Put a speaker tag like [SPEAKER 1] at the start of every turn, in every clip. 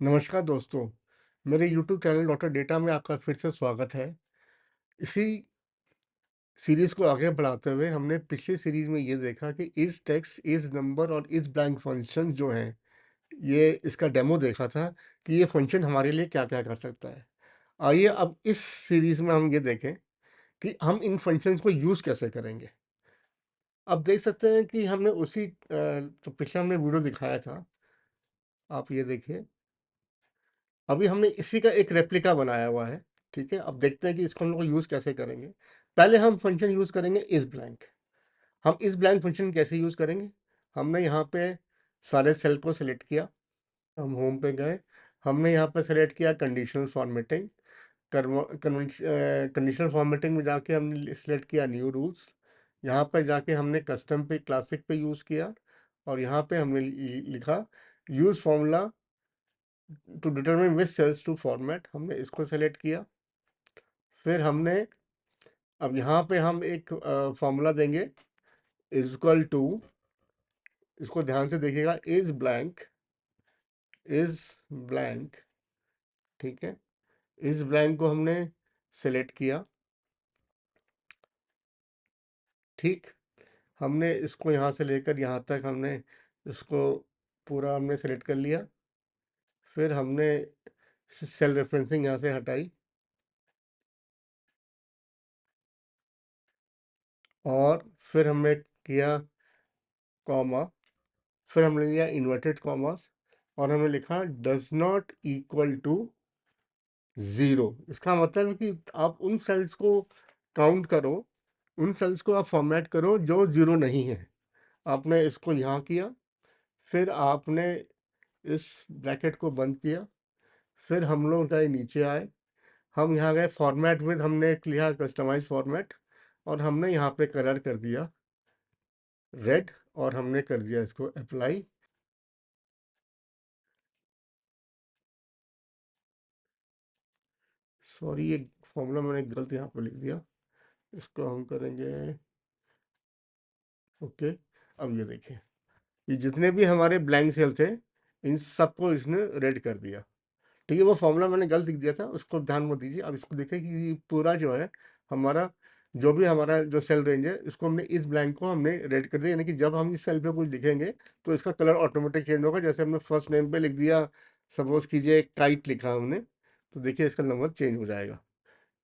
[SPEAKER 1] नमस्कार दोस्तों, मेरे यूट्यूब चैनल डॉक्टर डेटा में आपका फिर से स्वागत है। इसी सीरीज़ को आगे बढ़ाते हुए हमने पिछली सीरीज़ में ये देखा कि इस टेक्स्ट, इस नंबर और इस ब्लैंक फंक्शन जो हैं, ये इसका डेमो देखा था कि ये फंक्शन हमारे लिए क्या-क्या कर सकता है। आइए अब इस सीरीज़ में हम ये देखें कि हम इन फंक्शंस को यूज़ कैसे करेंगे। आप देख सकते हैं कि हमने जो पिछला हमने वीडियो दिखाया था, आप ये देखिए। अभी हमने इसी का एक रेप्लिका बनाया हुआ है, ठीक है? अब देखते हैं कि इसको हम लोग यूज़ कैसे करेंगे। पहले हम फंक्शन यूज़ करेंगे isBlank। हम isBlank फंक्शन कैसे यूज़ करेंगे? हमने यहाँ पे सारे सेल को सेलेक्ट किया, हम होम पे गए, हमने यहाँ पे सेलेक्ट किया कंडीशनल फॉर्मेटिंग, कंडीशनल फॉर्मेटिंग में जाके हमने सेलेक्ट किया न्यू रूल्स, यहाँ पे जाके हमने कस्टम पे क्लासिक पे यूज़ किया और यहाँ पे हमने लिखा use formula to determine which cells to format, हमने इसको सेलेक्ट किया। फिर हमने अब यहाँ पे हम एक फॉर्मूला देंगे इज इक्वल टू, इसको ध्यान से देखिएगा, इज ब्लैंक, ठीक है? इस ब्लैंक को हमने सेलेक्ट किया, ठीक। हमने इसको यहाँ से लेकर यहाँ तक हमने इसको पूरा हमने सेलेक्ट कर लिया। फिर हमने सेल रेफरेंसिंग यहाँ से हटाई और फिर हमने किया कॉमा, फिर हमने लिया इन्वर्टेड कॉमास और हमने लिखा डज नॉट इक्वल टू 0। इसका मतलब है कि आप उन सेल्स को काउंट करो, उन सेल्स को आप फॉर्मेट करो जो 0 नहीं है। आपने इसको यहाँ किया, फिर आपने इस ब्रैकेट को बंद किया, फिर हम लोग गए नीचे आए, हम यहाँ गए फॉर्मेट विद, हमने लिया कस्टमाइज फॉर्मेट और हमने यहाँ पे कलर कर दिया रेड और हमने कर दिया इसको अप्लाई। सॉरी, ये फॉर्मूला मैंने गलत यहाँ पे लिख दिया, इसको हम करेंगे ओके। अब ये देखिए, ये जितने भी हमारे ब्लैंक सेल थे, इन सबको इसने रेड कर दिया, ठीक है? वो फॉर्मूला मैंने गलत लिख दिया था, उसको ध्यान मत दीजिए। अब इसको देखिए कि पूरा जो है हमारा, जो भी हमारा जो सेल रेंज है, इसको हमने इस ब्लैंक को हमने रेड कर दिया, यानी कि जब हम इस सेल पे कुछ लिखेंगे तो इसका कलर ऑटोमेटिक चेंज होगा। जैसे हमने फर्स्ट नेम पे लिख दिया, सपोज कीजिए काइट लिखा हमने, तो देखिए इसका नंबर चेंज हो जाएगा,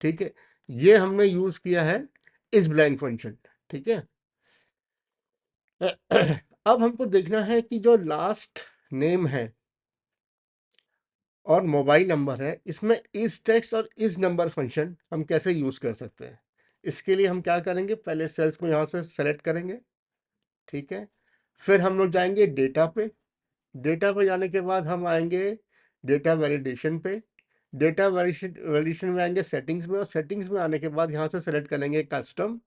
[SPEAKER 1] ठीक है? ये हमने यूज़ किया है इस ब्लैंक फंक्शन, ठीक है? अब हमको देखना है कि जो लास्ट नेम है और मोबाइल नंबर है, इसमें इस टेक्स्ट और इस नंबर फंक्शन हम कैसे यूज़ कर सकते हैं। इसके लिए हम क्या करेंगे, पहले सेल्स को यहाँ से सेलेक्ट करेंगे, ठीक है? फिर हम लोग जाएंगे डेटा पे, डेटा पे जाने के बाद हम आएंगे डेटा वैलिडेशन पे, डेटा वैलिडेशन में आएंगे सेटिंग्स में और सेटिंग्स में आने के बाद यहाँ से सेलेक्ट करेंगे कस्टम,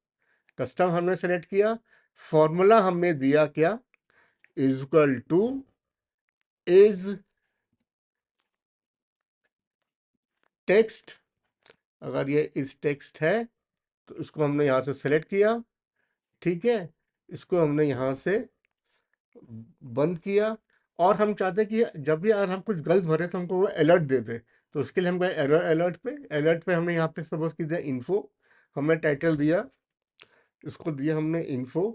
[SPEAKER 1] कस्टम हमने सेलेक्ट किया, फॉर्मूला हमने दिया क्या, is equal two is text. अगर ये इस टेक्स्ट है तो इसको हमने यहाँ से सेलेक्ट किया, ठीक है? इसको हमने यहाँ से बंद किया और हम चाहते हैं कि जब भी अगर हम कुछ गलत भरे तो हमको वो अलर्ट दे दे, तो उसके लिए हम गए एरर अलर्ट पे। अलर्ट पे हमने यहाँ पे सपोज कीजिए इन्फो, हमने टाइटल दिया, इसको दिया हमने इन्फो,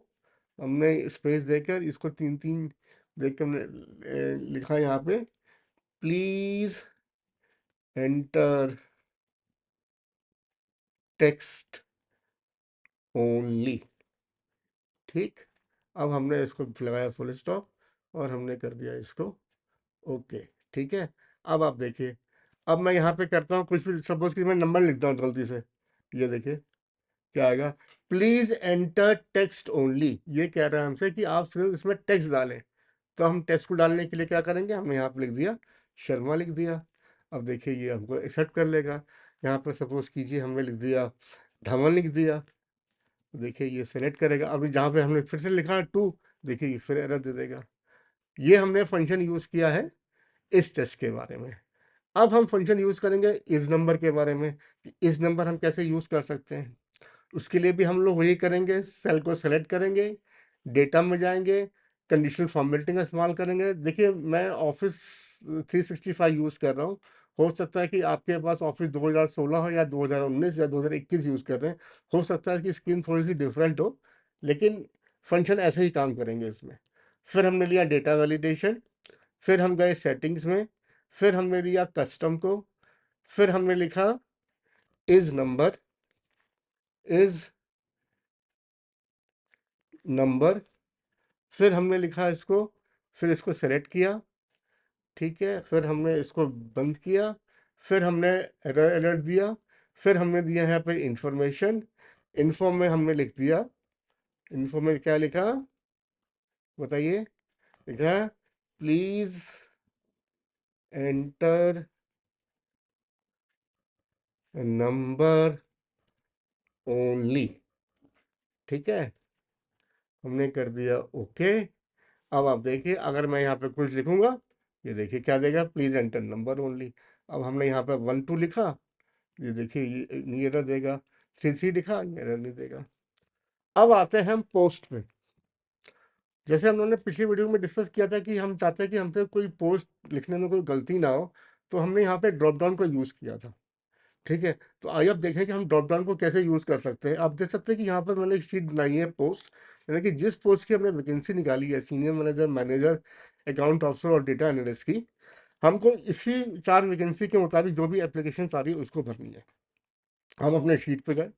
[SPEAKER 1] हमने स्पेस देकर इसको 3-3 देख कर हमने लिखा यहाँ पे प्लीज एंटर टेक्स्ट ओनली, ठीक। अब हमने इसको लगाया फुल स्टॉप और हमने कर दिया इसको ओके, ठीक है? अब आप देखिए, अब मैं यहाँ पे करता हूँ कुछ भी, सपोज कि मैं नंबर लिखता हूँ गलती से, ये देखिए क्या आएगा, प्लीज एंटर टेक्स्ट ओनली। ये कह रहा है हमसे कि आप सिर्फ इसमें टेक्स्ट डालें। तो हम टेक्स्ट को डालने के लिए क्या करेंगे, हमने यहाँ पे लिख दिया शर्मा लिख दिया। अब देखिए ये हमको एक्सेप्ट कर लेगा। यहाँ पे सपोज कीजिए हमने लिख दिया धवन लिख दिया, देखिए ये सेलेक्ट करेगा। अभी जहाँ पे हमने फिर से लिखा 2, देखिए ये फिर एरर दे देगा। ये हमने फंक्शन यूज़ किया है इस टेस्ट के बारे में। अब हम फंक्शन यूज़ करेंगे इस नंबर के बारे में, कि इस नंबर हम कैसे यूज़ कर सकते हैं। उसके लिए भी हम लोग वही करेंगे, सेल को सेलेक्ट करेंगे, डेटा में जाएंगे, कंडीशनल फॉर्मेटिंग का इस्तेमाल करेंगे। देखिए मैं ऑफिस 365 यूज़ कर रहा हूँ, हो सकता है कि आपके पास ऑफिस 2016 हो या 2019 या 2021 यूज़ कर रहे हैं, हो सकता है कि स्क्रीन थोड़ी सी डिफरेंट हो, लेकिन फंक्शन ऐसे ही काम करेंगे इसमें। फिर हमने लिया डेटा वैलिडेशन, फिर हम गए सेटिंग्स में, फिर हमने लिया कस्टम को, फिर हमने लिखा इज नंबर, इज नंबर, फिर हमने लिखा इसको, फिर इसको सेलेक्ट किया, ठीक है, फिर हमने इसको बंद किया, फिर हमने एरर अलर्ट दिया, फिर हमने दिया यहाँ पे इंफॉर्मेशन, इन्फो में हमने लिख दिया, इन्फो में क्या लिखा बताइए, लिखा प्लीज एंटर नंबर ओनली, ठीक है, हमने कर दिया ओके। अब आप देखिए अगर मैं यहाँ पे कुछ लिखूंगा, ये देखिए क्या देगा, प्लीज एंटर नंबर ओनली। अब हमने यहाँ पे 1 2 लिखा, ये देखिए ये एरर देगा, 3 3 लिखा, ये एरर नहीं देगा। अब आते हैं हम पोस्ट पे। जैसे हम लोगों ने पिछली वीडियो में डिस्कस किया था कि हम चाहते हैं कि हमसे कोई पोस्ट लिखने में कोई गलती ना हो, तो हमने यहाँ पे ड्रॉप डाउन को यूज़ किया था, ठीक है। तो आइए अब देखें कि हम ड्रॉप डाउन को कैसे यूज़ कर सकते हैं। आप देख सकते हैं कि यहाँ पर मैंने एक शीट बनाई है पोस्ट, यानी कि जिस पोस्ट की हमने वैकेंसी निकाली है, senior manager, manager, account officer और डेटा एनालिस्ट की, हमको इसी 4 वैकेंसी के मुताबिक जो भी एप्लीकेशन आ रही है उसको भरनी है। हम अपने शीट पे गए,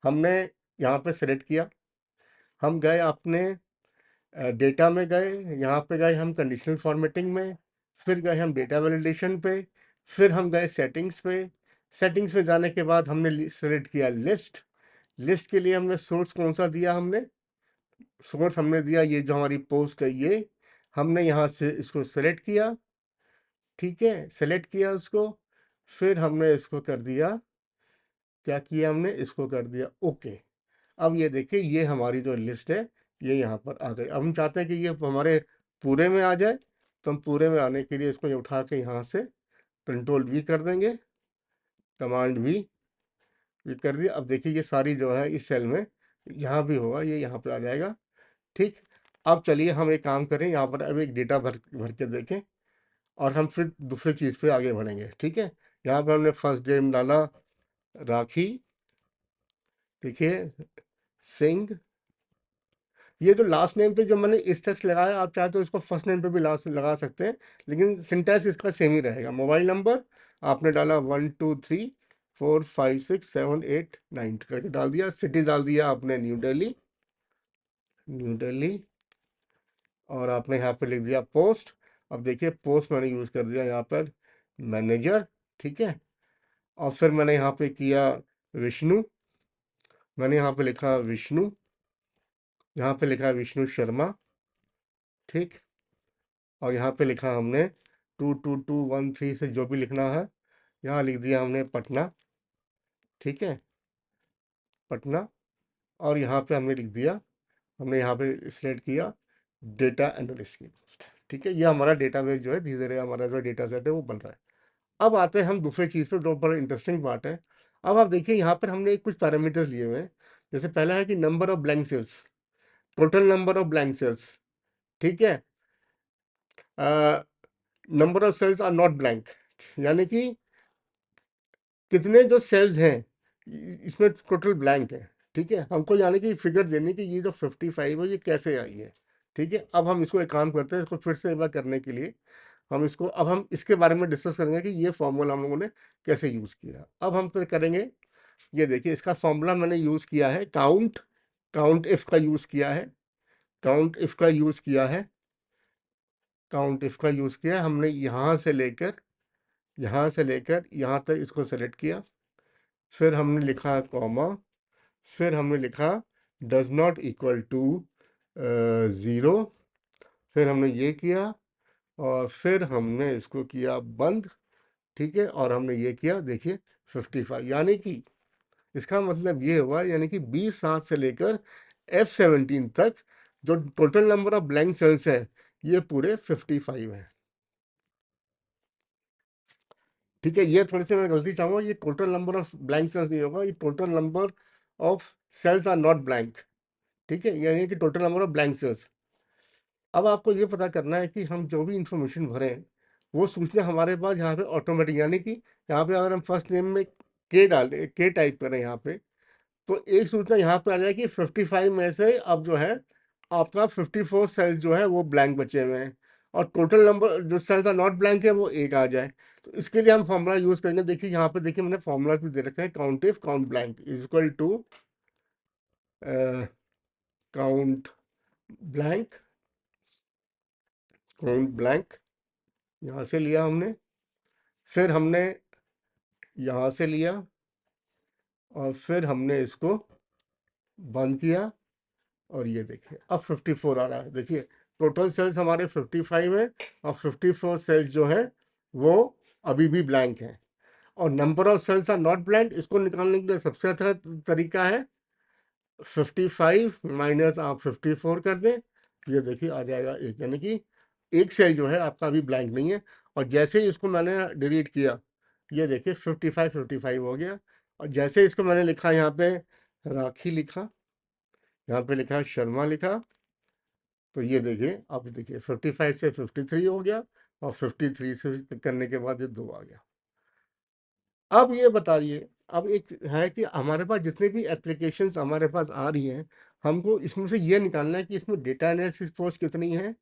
[SPEAKER 1] हमने यहाँ पे सेलेक्ट किया, हम गए अपने डेटा में गए, यहाँ पे गए हम कंडीशनल फॉर्मेटिंग में, फिर गए हम डेटा वैलिडेशन पे, फिर हम गए सेटिंग्स पे। सेटिंग्स में जाने के बाद हमने सेलेक्ट किया लिस्ट। लिस्ट के लिए हमने सोर्स कौन सा दिया, हमने सोर्स हमने दिया ये जो हमारी पोस्ट है, ये हमने यहाँ से इसको सेलेक्ट किया, ठीक है, सेलेक्ट किया उसको, फिर हमने इसको कर दिया, क्या किया हमने, इसको कर दिया ओके। अब ये देखिए ये हमारी जो लिस्ट है ये यहाँ पर आ गई। अब हम चाहते हैं कि ये हमारे पूरे में आ जाए, तो हम पूरे में आने के लिए इसको ये उठा के यहाँ से कंट्रोल वी कर देंगे, कमांड वी कर दिया। अब देखिए ये सारी जो है इस सेल में यहाँ भी होगा, ये यहाँ पर आ जाएगा, ठीक। अब चलिए हम एक काम करें, यहाँ पर अब एक डेटा भर भर के देखें और हम फिर दूसरी चीज़ पे आगे बढ़ेंगे, ठीक है। यहाँ पर हमने फर्स्ट डे में डाला राखी, देखिए सिंह। ये जो लास्ट नेम पे जो मैंने इस टेक्स्ट लगाया, आप चाहे तो इसको फर्स्ट नेम पे भी लगा सकते हैं, लेकिन सिंटैक्स इसका सेम ही रहेगा। मोबाइल नंबर आपने डाला 1 2 3 4 5 6 7 8 9 करके डाल दिया। सिटी डाल दिया आपने न्यू दिल्ली, न्यू दिल्ली, और आपने यहाँ पे लिख दिया पोस्ट। अब देखिए पोस्ट मैंने यूज़ कर दिया यहाँ पर मैनेजर, ठीक है, और फिर मैंने यहाँ पे किया विष्णु, मैंने यहाँ पे लिखा विष्णु, यहाँ पे लिखा विष्णु शर्मा, ठीक, और यहाँ पे लिखा हमने 22213 से जो भी लिखना है, यहाँ लिख दिया हमने पटना, ठीक है, पटना, और यहाँ पे हमने लिख दिया, हमने यहाँ पे सिलेक्ट किया डेटा एनालिस्ट की पोस्ट, ठीक है। ये हमारा डेटाबेस जो है धीरे धीरे हमारा जो डेटा सेट है वो बन रहा है। अब आते हैं हम दूसरी चीज़ पे जो बड़ा इंटरेस्टिंग पार्ट है। अब आप देखिए यहाँ पर हमने कुछ पैरामीटर्स लिए हुए हैं। जैसे पहला है कि number of blank cells, total number of blank cells, ठीक है, number of cells are not blank, यानी कि कितने जो सेल्स हैं इसमें टोटल ब्लैंक है, ठीक है। हमको यानी कि फिगर देनी कि ये जो 55 है ये कैसे आई है, ठीक है। अब हम इसको एक काम करते हैं, इसको फिर से एक बार करने के लिए हम इसको, अब हम इसके बारे में डिस्कस करेंगे कि ये फॉर्मूला हम लोगों ने कैसे यूज़ किया। अब हम फिर करेंगे, ये देखिए इसका फॉर्मूला मैंने यूज़ किया है काउंट, काउंट इफ का यूज़ किया है, काउंट इफ का यूज़ किया है, काउंट इफ का यूज़ किया है। हमने यहाँ से लेकर यहाँ तक इसको सेलेक्ट किया, फिर हमने लिखा कॉमा, फिर हमने लिखा डज नॉट इक्वल टू 0, फिर हमने ये किया और फिर हमने इसको किया बंद, ठीक है, और हमने ये किया देखिए 55, यानी कि इसका मतलब ये हुआ यानी कि B7 से लेकर F17 तक जो total number of blank cells है ये पूरे 55 है, ठीक है। ये थोड़ी सी मैं गलती चाहूँगा, ये total number of blank cells नहीं होगा, ये total number of cells are not blank, ठीक है, यानी कि total number of blank cells. अब आपको ये पता करना है कि हम जो भी इंफॉर्मेशन भरें वो सूचना हमारे पास यहाँ पे ऑटोमेटिक, यानी कि यहाँ पे अगर हम फर्स्ट नेम में के टाइप करें यहाँ पे, तो एक सूचना यहाँ पे आ जाएगी 55 में से अब जो है आपका 54 सेल्स जो है वो ब्लैंक बचे हुए हैं, और टोटल नंबर जो सेल्स आर नॉट ब्लैंक है वो एक आ जाए। तो इसके लिए हम फॉर्मूला यूज करेंगे। देखिए यहाँ पे, देखिए मैंने फॉर्मूला भी दे रखा है, count if count blank is equal to count blank, count blank यहाँ से लिया हमने, फिर हमने यहाँ से लिया, और फिर हमने इसको बंद किया, और ये देखिए अब 54 आ रहा है। देखिए टोटल सेल्स हमारे 55 है, और 54 सेल्स जो है वो अभी भी ब्लैंक हैं। और number of cells are not blank, इसको निकालने के लिए सबसे अच्छा तरीका है 55 माइनस आप 54 कर दें, ये देखिए आ जाएगा एक, यानी कि एक सेल जो है आपका अभी ब्लैंक नहीं है। और जैसे ही इसको मैंने डिलीट किया, ये देखिए 55 हो गया। और जैसे इसको मैंने लिखा यहाँ पे राखी लिखा, यहाँ पे लिखा शर्मा लिखा, तो ये देखिए अब देखिए 55 से 53 हो गया, और 53 से करने के बाद ये 2 आ गया। अब ये बताइए, अब एक है कि हमारे पास जितने भी एप्लीकेशंस हमारे पास आ रही हैं, हमको इसमें से ये निकालना है कि इसमें डेटा एनालिसिस पोस्ट कितनी है,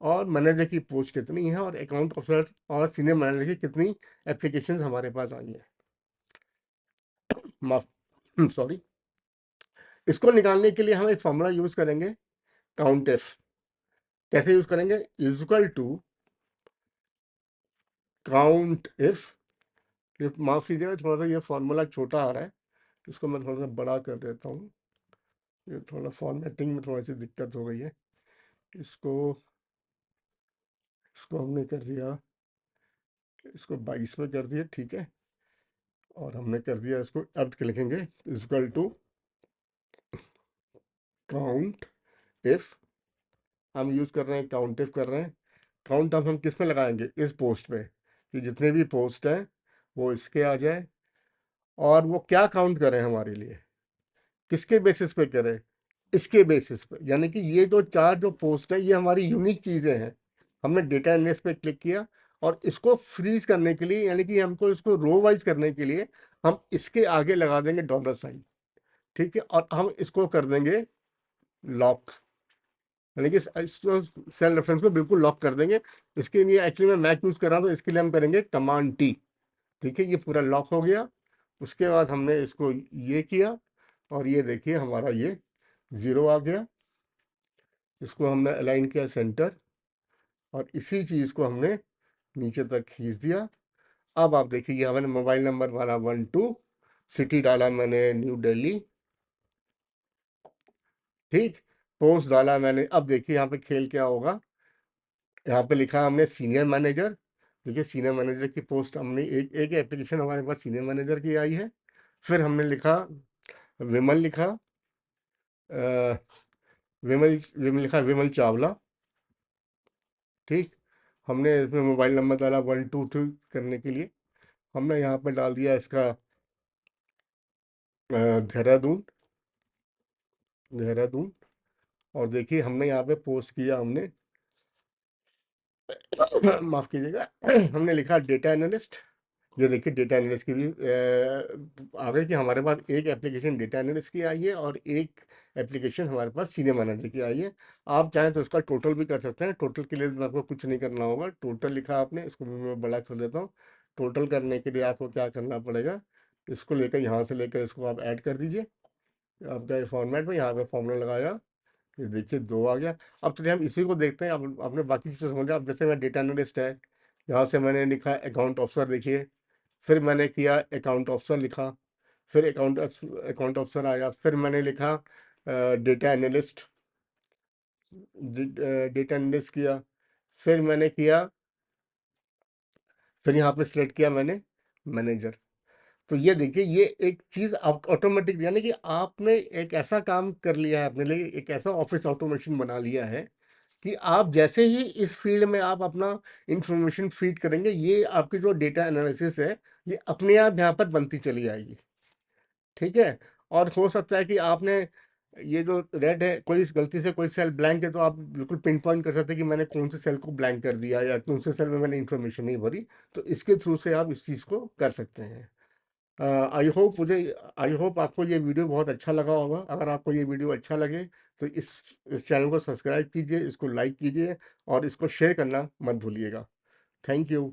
[SPEAKER 1] और मैनेजर की पोस्ट कितनी है, और अकाउंट ऑफिसर और सीनियर मैनेजर की कितनी एप्लीकेशंस हमारे पास आई हैं। माफ सॉरी। इसको निकालने के लिए हम एक फॉर्मूला यूज करेंगे, काउंट इफ। कैसे यूज करेंगे? Is equal to count if, माफ कीजिएगा थोड़ा सा ये फॉर्मूला छोटा आ रहा है, इसको मैं थोड़ा सा बड़ा कर देता हूँ। ये थोड़ा फॉर्मेटिंग में थोड़ी सी दिक्कत हो गई है। इसको इसको हमने कर दिया, इसको 22 में कर दिया, ठीक है। और हमने कर दिया इसको, अब लिखेंगे is equal to count if, हम यूज कर रहे हैं काउंट इफ कर रहे हैं। काउंट अब हम किस में लगाएंगे? इस पोस्ट पे, कि जितने भी पोस्ट हैं वो इसके आ जाए। और वो क्या काउंट करें हमारे लिए, किसके बेसिस पे करें? इसके बेसिस पे, यानी कि ये जो चार जो पोस्ट है ये हमारी यूनिक चीज़ें हैं। हमने डेटा एनालिसिस पे क्लिक किया, और इसको फ्रीज करने के लिए, यानी कि हमको इसको रो वाइज करने के लिए हम इसके आगे लगा देंगे डॉलर साइन, ठीक है। और हम इसको कर देंगे लॉक, यानी कि सेल रेफरेंस को बिल्कुल लॉक कर देंगे। इसके लिए एक्चुअली मैं मैक यूज कर रहा हूँ, तो इसके लिए हम करेंगे कमांड टी, ठीक है। ये पूरा लॉक हो गया। उसके बाद हमने इसको ये किया, और ये देखिए हमारा ये 0 आ गया। इसको हमने अलाइन किया सेंटर, और इसी चीज़ को हमने नीचे तक खींच दिया। अब आप देखिए ये मैंने मोबाइल नंबर वाला 12, सिटी डाला मैंने न्यू दिल्ली, ठीक। पोस्ट डाला मैंने, अब देखिए यहाँ पे खेल क्या होगा। यहाँ पे लिखा हमने सीनियर मैनेजर, देखिए सीनियर मैनेजर की पोस्ट हमने एक एप्लीकेशन हमारे पास सीनियर मैनेजर की आई है। फिर हमने लिखा विमल लिखा, अ, विमल विमल लिखा विमल चावला, ठीक। हमने इसमें मोबाइल नंबर डाला 123 करने के लिए। हमने यहाँ पे डाल दिया इसका देहरादून, देहरादून। और देखिए हमने यहाँ पे पोस्ट किया, हमने माफ कीजिएगा हमने लिखा डेटा एनालिस्ट। ये देखिए डेटा एनालिस्ट की भी आ गई कि हमारे पास एक एप्लीकेशन डेटा एनालिस्ट की आई है, और एक एप्लीकेशन हमारे पास सीनियर मैनेजर की आई है। आप चाहें तो इसका टोटल भी कर सकते हैं। टोटल के लिए तो आपको कुछ नहीं करना होगा, टोटल लिखा आपने, इसको मैं बड़ा कर देता हूँ। टोटल करने के लिए आपको क्या करना पड़ेगा, इसको लेकर यहाँ से लेकर इसको आप ऐड कर दीजिए आपका फॉर्मेट में। यहाँ पे फॉर्मूला लगाया, ये देखिए 2 आ गया। अब चलिए हम इसी को देखते हैं। अब आपने बाकी चीज़ें समझा। अब जैसे मैं डेटा एनालिस्ट है, यहाँ से मैंने लिखा अकाउंट ऑफिसर, देखिए। फिर मैंने किया अकाउंट ऑफिसर लिखा, फिर अकाउंट ऑफिसर आया, फिर मैंने लिखा डेटा एनालिस्ट, डेटा एनालिस्ट किया। फिर मैंने किया, फिर यहाँ पे सिलेक्ट किया मैंने मैनेजर। तो ये देखिए ये एक चीज़ आप ऑटोमेटिक, यानी कि आपने एक ऐसा काम कर लिया है अपने लिए, एक ऐसा ऑफिस ऑटोमेशन बना लिया है कि आप जैसे ही इस फील्ड में आप अपना इंफॉर्मेशन फीड करेंगे, ये आपकी जो डेटा एनालिसिस है ये अपने आप यहाँ पर बनती चली आएगी, ठीक है। और हो सकता है कि आपने ये जो रेड है, कोई गलती से कोई सेल ब्लैंक है तो आप बिल्कुल पिन पॉइंट कर सकते हैं कि मैंने कौन से सेल को ब्लैंक कर दिया या कौन से सेल में मैंने इन्फॉर्मेशन नहीं भरी। तो इसके थ्रू से आप इस चीज़ को कर सकते हैं। आई होप आपको ये वीडियो बहुत अच्छा लगा होगा। अगर आपको ये वीडियो अच्छा लगे तो इस चैनल को सब्सक्राइब कीजिए, इसको लाइक कीजिए और इसको शेयर करना मत भूलिएगा। Thank you.